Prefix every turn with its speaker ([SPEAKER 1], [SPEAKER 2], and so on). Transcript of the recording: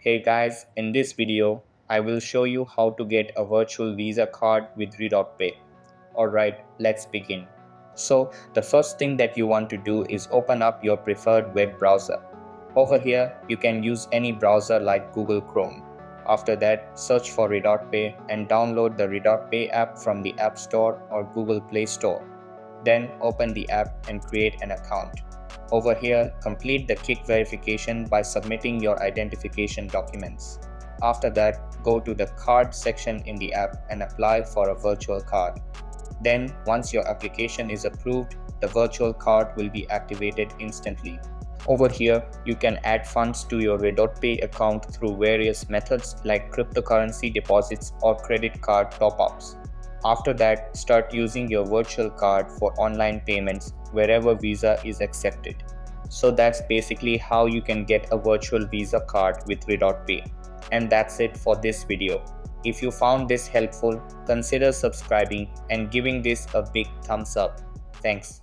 [SPEAKER 1] Hey guys, in this video, I will show you how to get a virtual Visa card with RedotPay. Alright, let's begin. So, the first thing that you want to do is open up your preferred web browser. Over here, you can use any browser like Google Chrome. After that, search for RedotPay and download the RedotPay app from the App Store or Google Play Store. Then open the app and create an account. Over here, complete the kick verification by submitting your identification documents. After that, go to the card section in the app and apply for a virtual card. Then, once your application is approved, the virtual card will be activated instantly. Over here, you can add funds to your RedotPay account through various methods like cryptocurrency deposits or credit card top-ups. After that, start using your virtual card for online payments wherever Visa is accepted. So that's basically how you can get a virtual Visa card with RedotPay. And that's it for this video. If you found this helpful, consider subscribing and giving this a big thumbs up. Thanks.